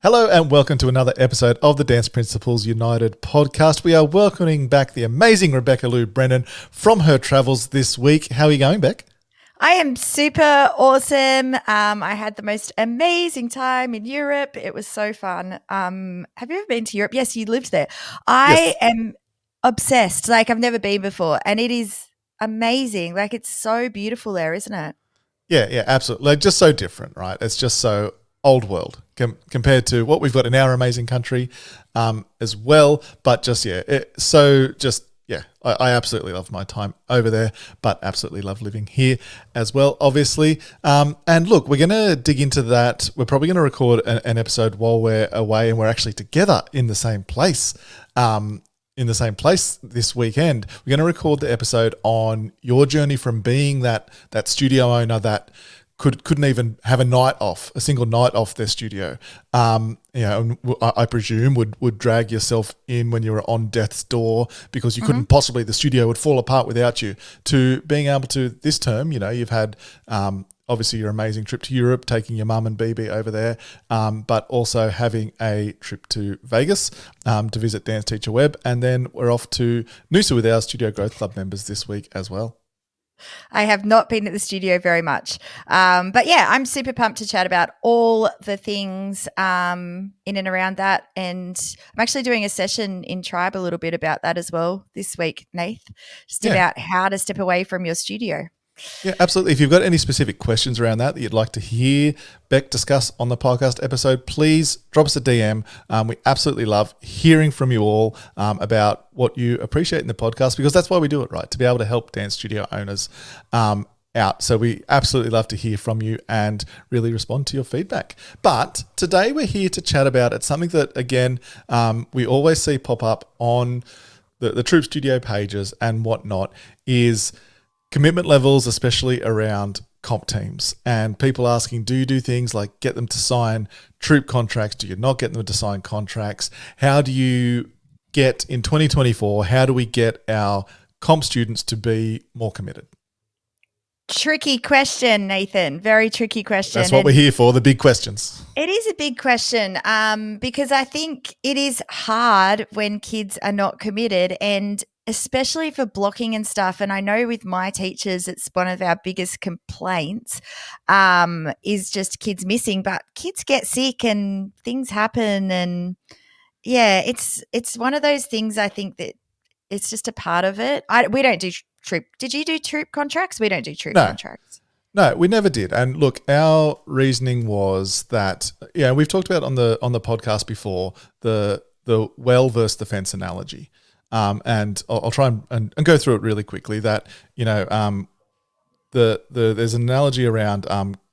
Hello and welcome to another episode of the Dance Principles United podcast. We are welcoming back the amazing Rebecca Lou Brennan from her travels this week. How are you going, Beck? I am super awesome. I had the most amazing time in Europe. It was so fun. Have you ever been to Europe? Yes, you lived there. I am obsessed. Like I've never been before, and it is amazing. Like it's so beautiful there, isn't it? Yeah, absolutely. Like just so different, right? It's just so old world compared to what we've got in our amazing country as well. But I absolutely love my time over there, but absolutely love living here as well, obviously. And look, we're going to dig into that. We're probably going to record an episode while we're away and we're actually together in the same place. This weekend. We're going to record the episode on your journey from being that studio owner that couldn't even have a single night off their studio. I presume would drag yourself in when you were on death's door because you couldn't possibly, the studio would fall apart without you, to being able to this term, you've had obviously your amazing trip to Europe, taking your mum and BB over there, but also having a trip to Vegas to visit Dance Teacher Webb. And then we're off to Noosa with our Studio Growth Club members this week as well. I have not been at the studio very much. But yeah, I'm super pumped to chat about all the things in and around that. And I'm actually doing a session in Tribe a little bit about that as well this week, Nath, about how to step away from your studio. Yeah, absolutely. If you've got any specific questions around that you'd like to hear Beck discuss on the podcast episode, please drop us a DM. We absolutely love hearing from you all about what you appreciate in the podcast, because that's why we do it, right? To be able to help dance studio owners out. So we absolutely love to hear from you and really respond to your feedback. But today we're here to chat about it's something that, again, we always see pop up on the Troop Studio pages and whatnot, is commitment levels, especially around comp teams, and people asking, do you do things like get them to sign troop contracts? Do you not get them to sign contracts? How do you get, in 2024, how do we get our comp students to be more committed? Tricky question, Nathan. Very tricky question. That's what we're here for, the big questions. It is a big question because I think it is hard when kids are not committed, and especially for blocking and stuff. And I know with my teachers, it's one of our biggest complaints is just kids missing, but kids get sick and things happen. And yeah, it's one of those things. I think that it's just a part of it. We don't do troop. Did you do troop contracts? We don't do troop contracts. No, we never did. And look, our reasoning was that, we've talked about on the podcast before, the well versus the fence analogy. And I'll try and go through it really quickly. That there's an analogy around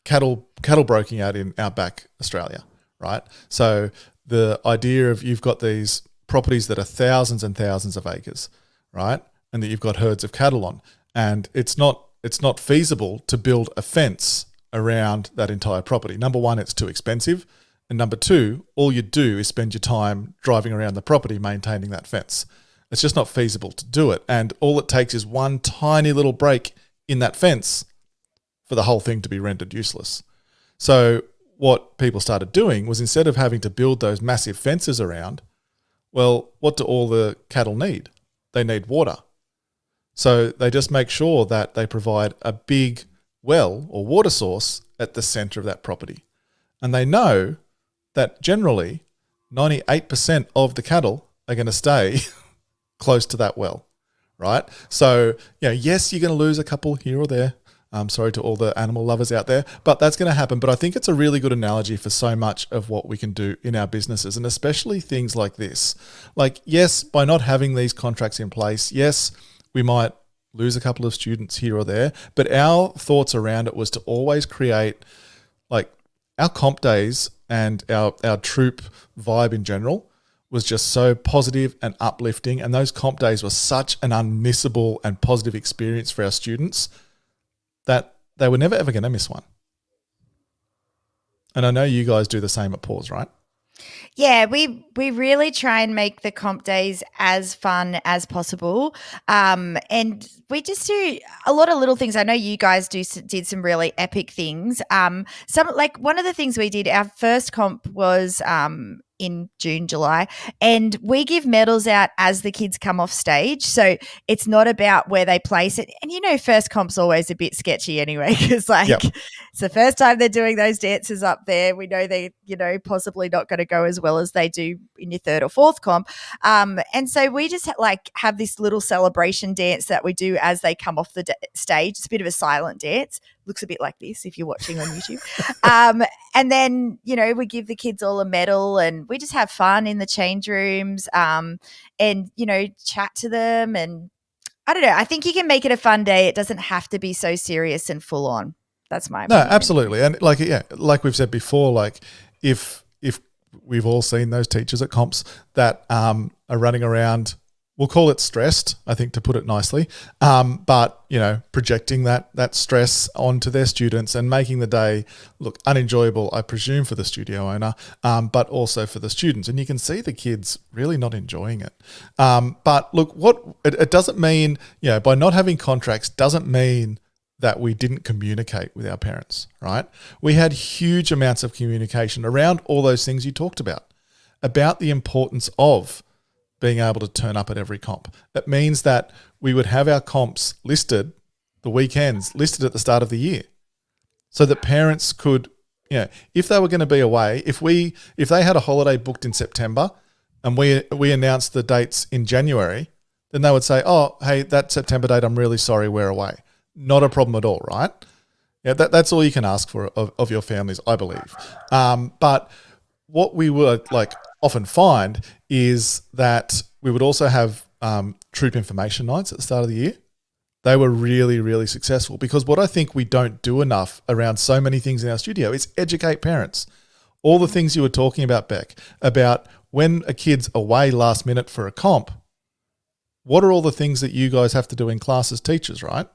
cattle broking out in outback Australia, right? So the idea of you've got these properties that are thousands and thousands of acres, right, and that you've got herds of cattle on, and it's not feasible to build a fence around that entire property. Number one, it's too expensive, and number two, all you do is spend your time driving around the property maintaining that fence. It's just not feasible to do it. And all it takes is one tiny little break in that fence for the whole thing to be rendered useless. So what people started doing was, instead of having to build those massive fences around, well, what do all the cattle need? They need water. So they just make sure that they provide a big well or water source at the center of that property. And they know that generally 98% of the cattle are going to stay close to that well, right? So, yes, you're going to lose a couple here or there. I'm sorry to all the animal lovers out there, but that's going to happen. But I think it's a really good analogy for so much of what we can do in our businesses, and especially things like this. Like, yes, by not having these contracts in place, yes, we might lose a couple of students here or there, but our thoughts around it was to always create, like, our comp days and our troop vibe in general was just so positive and uplifting, and those comp days were such an unmissable and positive experience for our students that they were never ever going to miss one. And I know you guys do the same at Pause, right? Yeah, we really try and make the comp days as fun as possible, and we just do a lot of little things. I know you guys did some really epic things. Some like one of the things we did. Our first comp was in June, July, and we give medals out as the kids come off stage. So it's not about where they place it. And first comp's always a bit sketchy anyway, because Yep. it's the first time they're doing those dances up there. We know they, possibly not going to go as well as they do in your third or fourth comp. And so we just have this little celebration dance that we do as they come off the stage. It's a bit of a silent dance. Looks a bit like this if you're watching on YouTube. And then, we give the kids all a medal and we just have fun in the change rooms and, chat to them. And I don't know. I think you can make it a fun day. It doesn't have to be so serious and full on. That's my No, opinion. absolutely. And like we've said before, like if we've all seen those teachers at comps that are running around, we'll call it stressed, I think, to put it nicely, but projecting that stress onto their students and making the day look unenjoyable, I presume, for the studio owner, but also for the students. And you can see the kids really not enjoying it. But look, it doesn't mean, by not having contracts doesn't mean that we didn't communicate with our parents, right? We had huge amounts of communication around all those things you talked about the importance of being able to turn up at every comp. It means that we would have our comps listed, the weekends listed at the start of the year, so that parents could, if they were going to be away, if they had a holiday booked in September and we announced the dates in January, then they would say, oh, hey, that September date, I'm really sorry, we're away. Not a problem at all, right? Yeah, that's all you can ask for of your families, I believe. But what we would often find is that we would also have troop information nights at the start of the year. They were really, really successful because what I think we don't do enough around so many things in our studio is educate parents. All the things you were talking about, Beck, about when a kid's away last minute for a comp, what are all the things that you guys have to do in class as teachers, right?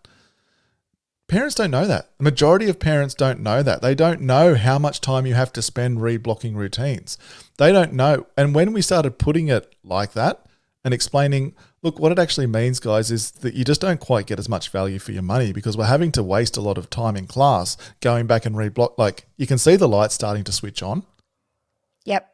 Parents don't know that. The majority of parents don't know that. They don't know how much time you have to spend reblocking routines. They don't know. And when we started putting it like that and explaining, look, what it actually means, guys, is that you just don't quite get as much value for your money because we're having to waste a lot of time in class going back and reblock. Like you can see the lights starting to switch on. Yep.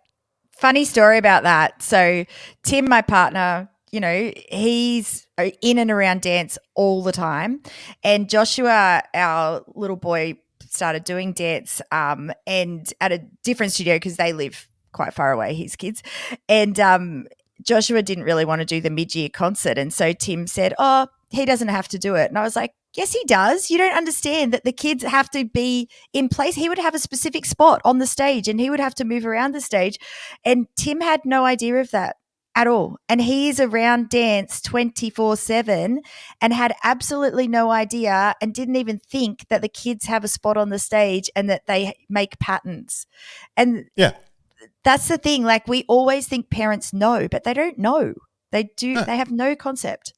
Funny story about that. So Tim, my partner, he's in and around dance all the time. And Joshua, our little boy, started doing dance and at a different studio because they live quite far away, his kids. And Joshua didn't really want to do the mid-year concert. And so Tim said, oh, he doesn't have to do it. And I was like, yes, he does. You don't understand that the kids have to be in place. He would have a specific spot on the stage and he would have to move around the stage. And Tim had no idea of that at all. And he's around dance 24/7 and had absolutely no idea and didn't even think that the kids have a spot on the stage and that they make patterns. And yeah, that's the thing. Like we always think parents know, but they don't know. They do. No. They have no concept.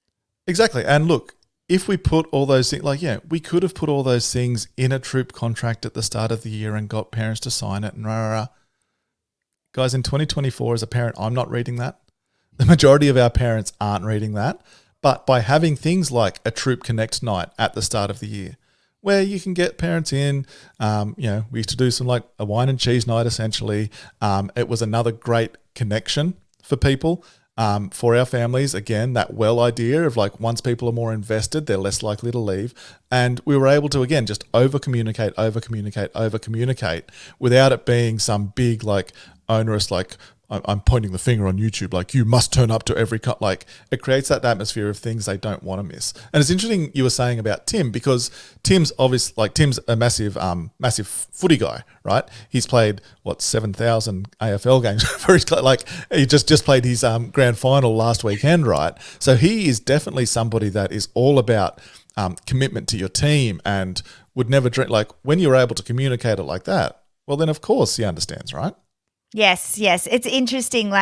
Exactly. And look, if we put all those things, we could have put all those things in a troop contract at the start of the year and got parents to sign it and Guys, in 2024, as a parent, I'm not reading that. The majority of our parents aren't reading that. But by having things like a Troop Connect night at the start of the year, where you can get parents in, we used to do some like a wine and cheese night essentially. It was another great connection for people, for our families. Again, that idea of like once people are more invested, they're less likely to leave. And we were able to, again, just over-communicate without it being some big like onerous like, I'm pointing the finger on YouTube, like you must turn up to every cut. Like it creates that atmosphere of things they don't want to miss. And it's interesting you were saying about Tim because Tim's a massive footy guy, right? He's played 7,000 AFL games for his he just played his grand final last weekend, right? So he is definitely somebody that is all about commitment to your team and would never drink. Like when you're able to communicate it like that, well then of course he understands, right? Yes. It's interesting,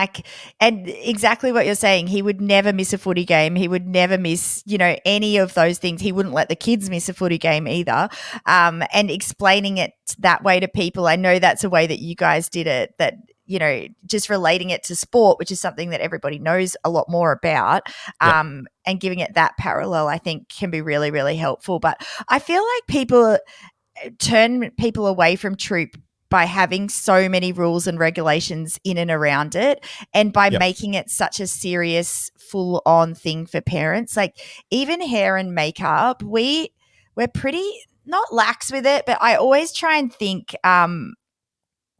and exactly what you're saying. He would never miss a footy game. He would never miss, any of those things. He wouldn't let the kids miss a footy game either. And explaining it that way to people, I know that's a way that you guys did it, that just relating it to sport, which is something that everybody knows a lot more about, and giving it that parallel, I think can be really, really helpful. But I feel like people turn people away from troop by having so many rules and regulations in and around it, and by making it such a serious, full-on thing for parents. Like even hair and makeup, we're pretty not lax with it, but I always try and think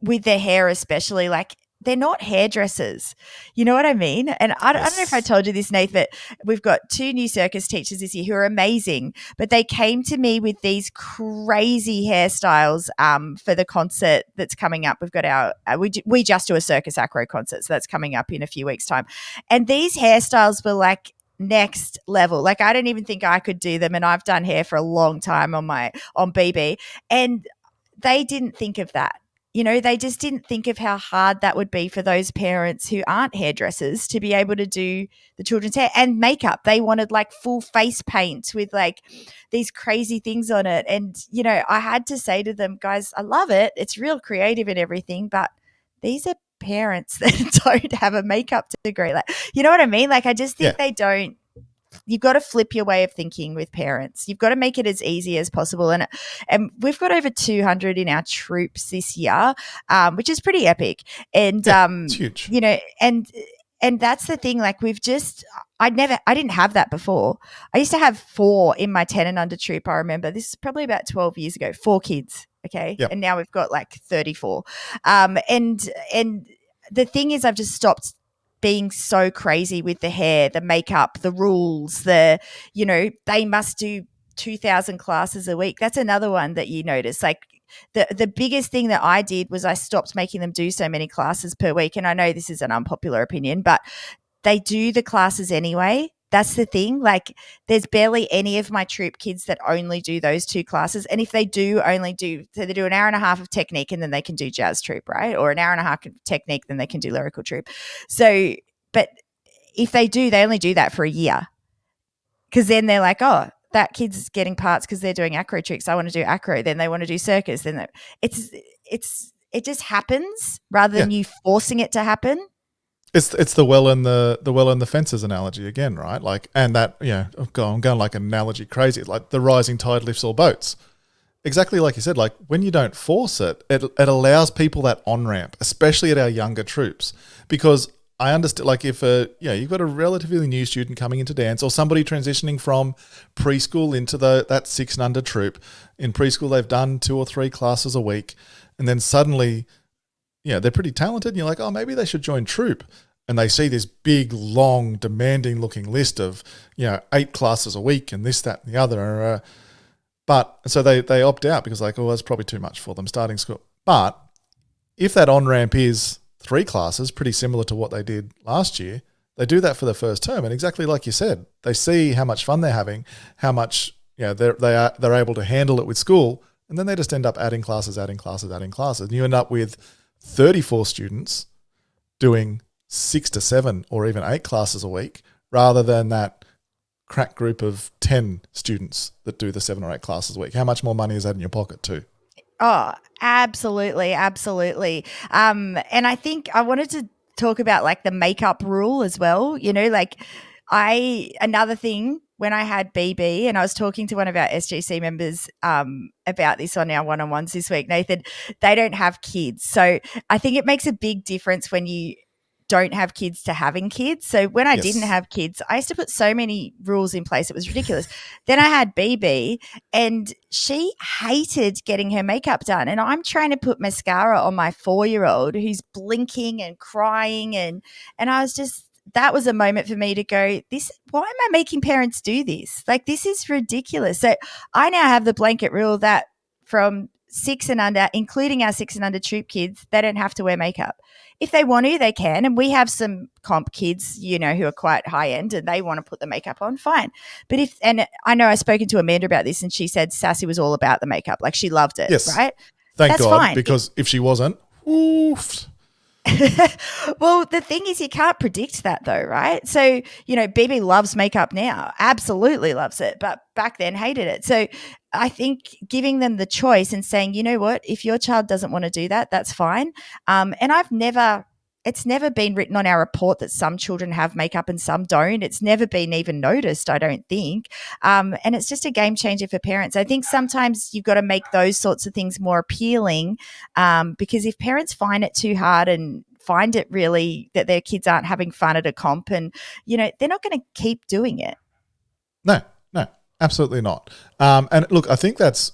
with the hair especially, like they're not hairdressers. You know what I mean? And I don't know if I told you this, Nath, but we've got 2 new circus teachers this year who are amazing, but they came to me with these crazy hairstyles for the concert that's coming up. We've got we just do a Circus Acro concert, so that's coming up in a few weeks' time. And these hairstyles were like next level. Like I don't even think I could do them, and I've done hair for a long time on BB, and they didn't think of that. They just didn't think of how hard that would be for those parents who aren't hairdressers to be able to do the children's hair and makeup. They wanted like full face paint with like these crazy things on it. And, I had to say to them, guys, I love it. It's real creative and everything, but these are parents that don't have a makeup degree. Like, you know what I mean? Like, I just think they don't. You've got to flip your way of thinking with parents. You've got to make it as easy as possible. And we've got over 200 in our troops this year, which is pretty epic. And, it's huge. And that's the thing. Like I didn't have that before. I used to have 4 in my 10 and under troop. I remember this is probably about 12 years ago, 4 kids. Okay. Yep. And now we've got like 34. And the thing is, I've just stopped being so crazy with the hair, the makeup, the rules, they must do 2,000 classes a week. That's another one that you notice. Like the biggest thing that I did was I stopped making them do so many classes per week. And I know this is an unpopular opinion, but they do the classes anyway. That's the thing. Like there's barely any of my troop kids that only do those 2 classes. And if they do so they do an hour and a half of technique and then they can do jazz troop, right? Or an hour and a half of technique, then they can do lyrical troop. So, but if they only do that for a year, because then they're like, oh, that kid's getting parts because they're doing acro tricks. I want to do acro. Then they want to do circus. Then it just happens rather than you forcing it to happen. It's the well and the fences analogy again, right? Like, and that, I'm going like an analogy crazy. Like the rising tide lifts all boats. Exactly like you said, like when you don't force it allows people that on-ramp, especially at our younger troops. Because I understand, like if you've got a relatively new student coming into dance or somebody transitioning from preschool into that 6 and under troop. In preschool, they've done 2 or 3 classes a week. And then suddenly, they're pretty talented. And you're like, oh, maybe they should join troop. And they see this big, long, demanding-looking list of, 8 classes a week and this, that, and the other. But so they opt out because like, oh, that's probably too much for them starting school. But if that on-ramp is 3 classes, pretty similar to what they did last year, they do that for the first term. And exactly like you said, they see how much fun they're having, how much they're able to handle it with school, and then they just end up adding classes. And you end up with 34 students doing 6 to 7 or even 8 classes a week rather than that crack group of 10 students that do the 7 or 8 classes a week. How much more money is that in your pocket too? Oh, absolutely. Absolutely. And I think I wanted to talk about like the makeup rule as well. Another thing when I had BB, and I was talking to one of our SGC members about this on our one-on-ones this week, Nathan, they don't have kids. So I think it makes a big difference when you don't have kids to having kids. So when I didn't have kids, I used to put so many rules in place. It was ridiculous. Then I had BB and she hated getting her makeup done. And I'm trying to put mascara on my 4-year-old who's blinking and crying. And I was just, that was a moment for me to go, why am I making parents do this? Like, this is ridiculous. So I now have the blanket rule that from 6 and under, including our 6 and under troop kids, they don't have to wear makeup. If they want to, they can. And we have some comp kids, who are quite high end and they want to put the makeup on, fine. But and I know I've spoken to Amanda about this and she said Sassy was all about the makeup. Like she loved it, right? Thank God, fine. Because if she wasn't, oof. Well, the thing is, you can't predict that though, right? So, BB loves makeup now, absolutely loves it, but back then hated it. So I think giving them the choice and saying, you know what, if your child doesn't want to do that, that's fine. And it's never been written on our report that some children have makeup and some don't. It's never been even noticed, I don't think. And it's just a game changer for parents. I think sometimes you've got to make those sorts of things more appealing, because if parents find it too hard and find it really that their kids aren't having fun at a comp, and they're not going to keep doing it. No, absolutely not. And look, I think that's,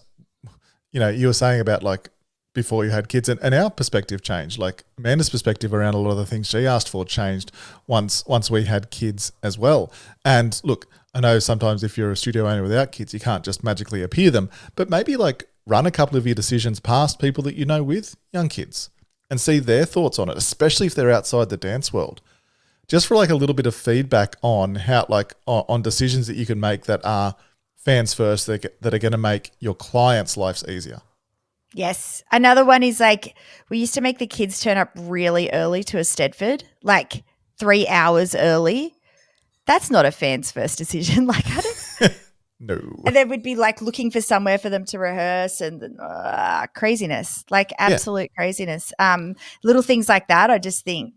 you were saying about like before you had kids, and our perspective changed. Like Amanda's perspective around a lot of the things she asked for changed once we had kids as well. And look, I know sometimes if you're a studio owner without kids, you can't just magically appear them, but maybe like run a couple of your decisions past people that with young kids and see their thoughts on it, especially if they're outside the dance world. Just for like a little bit of feedback on how, like on decisions that you can make that are fans first, that are going to make your clients' lives easier. Yes. Another one is like we used to make the kids turn up really early to a Stedford, like 3 hours early. That's not a fan's first decision. Like I don't. No. And then we'd be like looking for somewhere for them to rehearse, and craziness, like absolute craziness. Little things like that. I just think,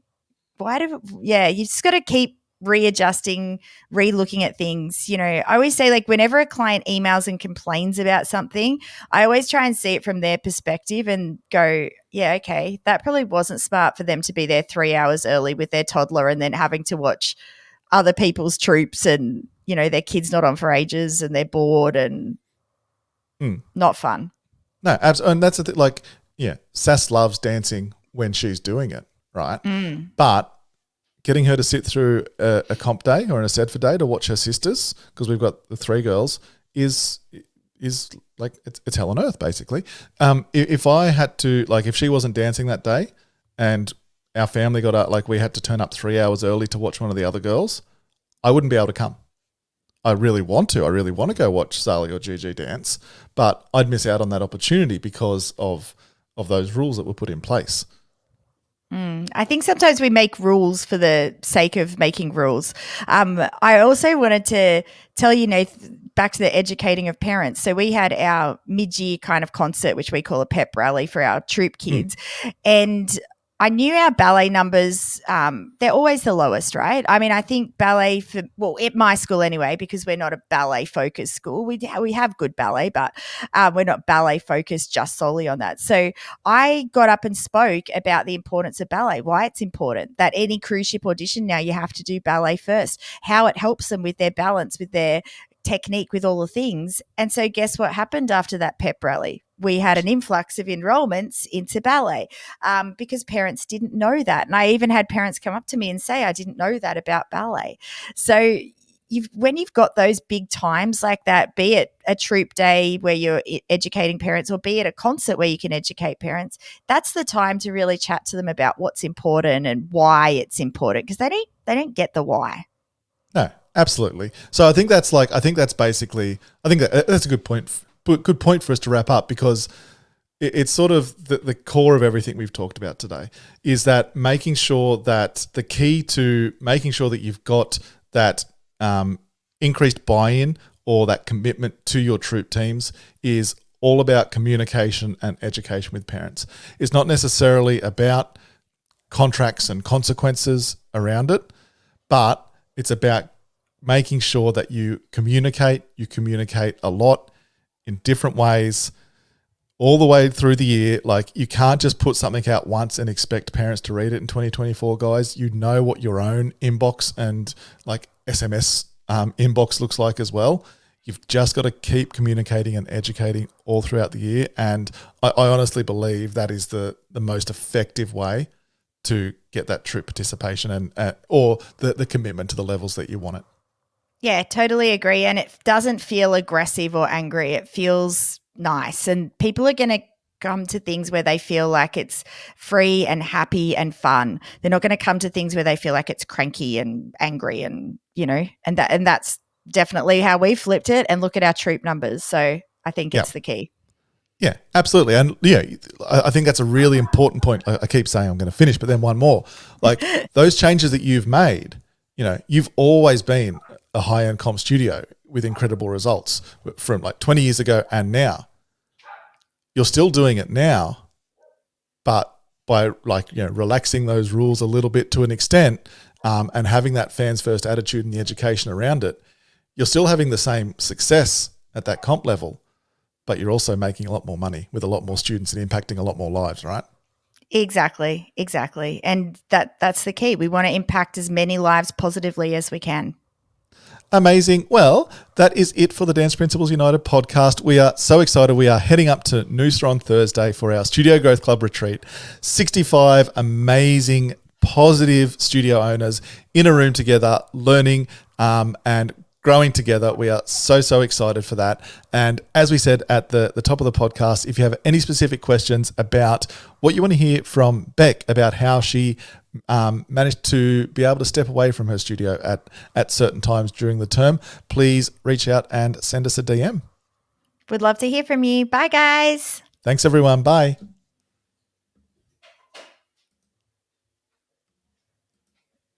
you just got to keep readjusting, re-looking at things. I always say, like, whenever a client emails and complains about something, I always try and see it from their perspective and go, yeah, okay, that probably wasn't smart for them to be there 3 hours early with their toddler and then having to watch other people's troops, and their kid's not on for ages and they're bored and not fun. No, absolutely. And that's the thing. Like, Sass loves dancing when she's doing it, right? But getting her to sit through a comp day or an Stedford day to watch her sisters, because we've got the 3 girls, is like it's hell on earth basically. If I had to, like, if she wasn't dancing that day and our family got out, like we had to turn up 3 hours early to watch one of the other girls, I wouldn't be able to come. I really want to. I really want to go watch Sally or Gigi dance, but I'd miss out on that opportunity because of those rules that were put in place. I think sometimes we make rules for the sake of making rules. I also wanted to tell back to the educating of parents. So we had our mid-year kind of concert, which we call a pep rally for our troop kids. And I knew our ballet numbers, they're always the lowest, right? I mean, I think ballet at my school anyway, because we're not a ballet focused school. We have good ballet, but we're not ballet focused just solely on that. So I got up and spoke about the importance of ballet, why it's important, that any cruise ship audition now you have to do ballet first, how it helps them with their balance, with their technique, with all the things. And so guess what happened after that pep rally? We had an influx of enrollments into ballet because parents didn't know that. And I even had parents come up to me and say, I didn't know that about ballet. So when you've got those big times like that, be it a troop day where you're educating parents, or be it a concert where you can educate parents, that's the time to really chat to them about what's important and why it's important, because they don't get the why. No, absolutely. So I think that's basically, that's a good point. Good point for us to wrap up, because it's sort of the core of everything we've talked about today is that making sure that the key to making sure that you've got that increased buy-in or that commitment to your troop teams is all about communication and education with parents. It's not necessarily about contracts and consequences around it, but it's about making sure that you communicate a lot in different ways all the way through the year. Like, you can't just put something out once and expect parents to read it in 2024, guys. You know what your own inbox and like SMS inbox looks like as well. You've just got to keep communicating and educating all throughout the year. And I honestly believe that is the most effective way to get that troop participation and or the commitment to the levels that you want it. Yeah, totally agree. And it doesn't feel aggressive or angry. It feels nice. And people are going to come to things where they feel like it's free and happy and fun. They're not going to come to things where they feel like it's cranky and angry and, and that's definitely how we flipped it, and look at our troop numbers. So I think it's the key. Yeah, absolutely. And yeah, I think that's a really important point. I keep saying I'm going to finish, but then one more. Like those changes that you've made, you've always been a high-end comp studio with incredible results from like 20 years ago and now. You're still doing it now, but by relaxing those rules a little bit to an extent, and having that fans first attitude and the education around it, you're still having the same success at that comp level, but you're also making a lot more money with a lot more students and impacting a lot more lives, right? Exactly. And that's the key. We want to impact as many lives positively as we can. Amazing. Well, that is it for the Dance Principles United podcast. We are so excited. We are heading up to Noosa on Thursday for our Studio Growth Club retreat. 65 amazing, positive studio owners in a room together, learning and growing together. We are so excited for that. And as we said at the top of the podcast, if you have any specific questions about what you want to hear from Beck about how she managed to be able to step away from her studio at certain times during the term, please reach out and send us a DM. Would love to hear from you. Bye, guys. Thanks, everyone. Bye.